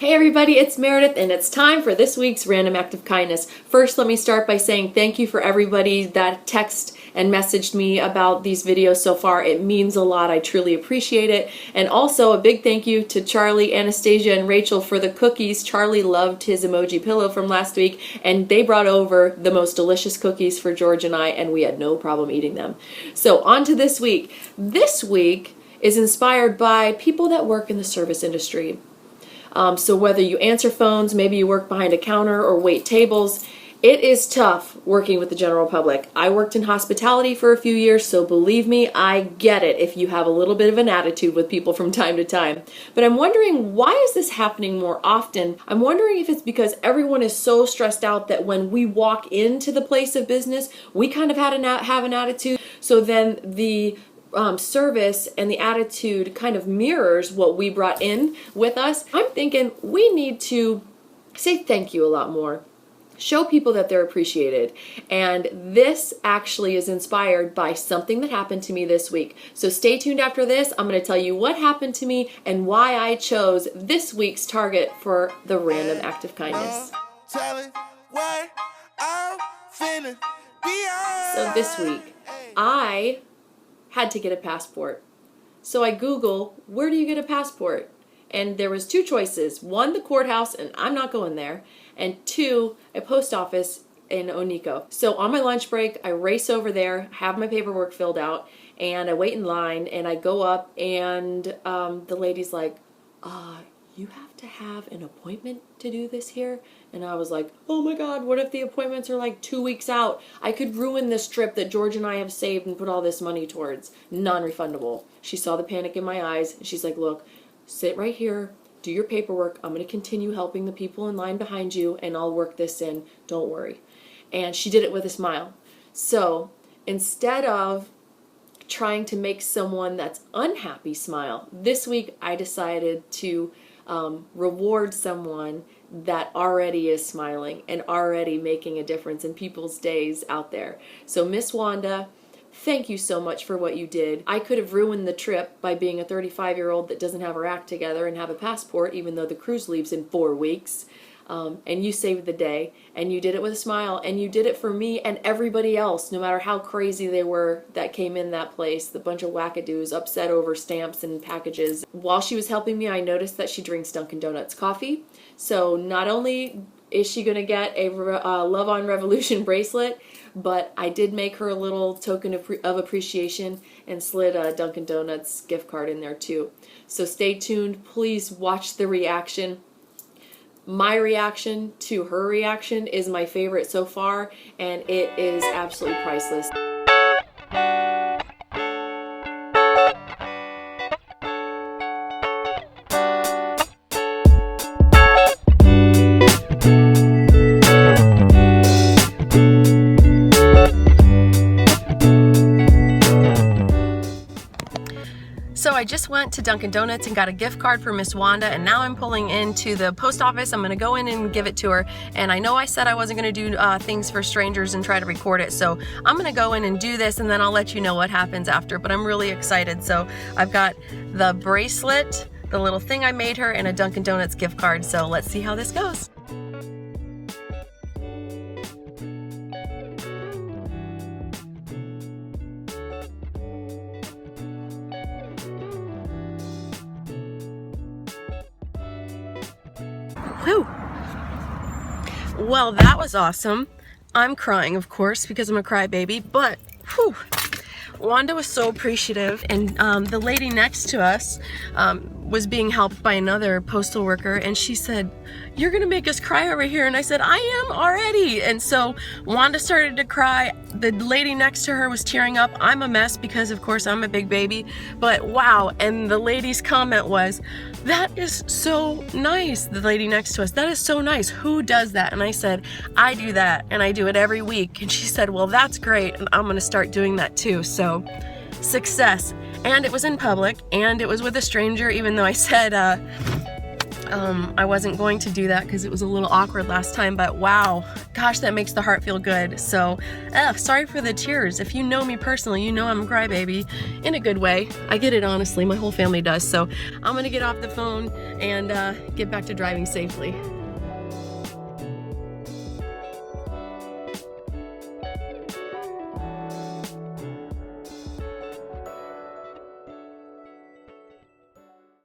Hey everybody, it's Meredith and it's time for this week's Random Act of Kindness. First, let me start by saying thank you for everybody that texted and messaged me about these videos so far. It means a lot. I truly appreciate it. And also a big thank you to Charlie, Anastasia, and Rachel for the cookies. Charlie loved his emoji pillow from last week and they brought over the most delicious cookies for George and I, and we had no problem eating them. So on to this week. This week is inspired by people that work in the service industry. So whether you answer phones, maybe you work behind a counter or wait tables, it is tough working with the general public. I worked in hospitality for a few years, so believe me, I get it if you have a little bit of an attitude with people from time to time. But I'm wondering, why is this happening more often? I'm wondering if it's because everyone is so stressed out that when we walk into the place of business, we kind of have an attitude. So then the service and the attitude kind of mirrors what we brought in with us. I'm thinking we need to say thank you a lot more. Show people that they're appreciated. And this actually is inspired by something that happened to me this week. So stay tuned after this. I'm going to tell you what happened to me and why I chose this week's target for the Random Act of Kindness. So this week, I had to get a passport. So I Google, where do you get a passport? And there was two choices. One, the courthouse, and I'm not going there. And two, a post office in Oniko. So on my lunch break, I race over there, have my paperwork filled out, and I wait in line, and I go up, and the lady's like, you have to have an appointment to do this here? And I was like, oh my God, what if the appointments are like 2 weeks out? I could ruin this trip that George and I have saved and put all this money towards. Non-refundable. She saw the panic in my eyes, and she's like, look, sit right here, do your paperwork. I'm going to continue helping the people in line behind you, and I'll work this in. Don't worry. And she did it with a smile. So instead of trying to make someone that's unhappy smile, this week I decided to reward someone that already is smiling and already making a difference in people's days out there. So Miss Wanda, thank you so much for what you did. I could have ruined the trip by being a 35-year-old that doesn't have her act together and have a passport, even though the cruise leaves in 4 weeks. And you saved the day, and you did it with a smile, and you did it for me and everybody else, no matter how crazy they were that came in that place, the bunch of wackadoos upset over stamps and packages. While she was helping me, I noticed that she drinks Dunkin' Donuts coffee. So not only is she going to get a Love on Revolution bracelet, but I did make her a little token of appreciation and slid a Dunkin' Donuts gift card in there too. So stay tuned. Please watch the reaction. My reaction to her reaction is my favorite so far, and it is absolutely priceless. So I just went to Dunkin' Donuts and got a gift card for Miss Wanda, and now I'm pulling into the post office. I'm going to go in and give it to her, and I know I said I wasn't going to do things for strangers and try to record it, so I'm going to go in and do this, and then I'll let you know what happens after, but I'm really excited. So I've got the bracelet, the little thing I made her, and a Dunkin' Donuts gift card, so let's see how this goes. Whew. Well, that was awesome. I'm crying, of course, because I'm a crybaby, but whew, Wanda was so appreciative, and the lady next to us was being helped by another postal worker, and she said, "You're gonna make us cry over here," and I said, "I am already." And so Wanda started to cry. The lady next to her was tearing up. I'm a mess because of course I'm a big baby, but wow. And the lady's comment was, "That is so nice." The lady next to us, "That is so nice. Who does that?" And I said, "I do that, and I do it every week." And she said, "Well, that's great, and I'm gonna start doing that too." So success. And it was in public, and it was with a stranger, even though I said I wasn't going to do that because it was a little awkward last time, but wow, gosh, that makes the heart feel good. So, sorry for the tears. If you know me personally, you know I'm a crybaby in a good way. I get it, honestly. My whole family does. So I'm gonna get off the phone and get back to driving safely.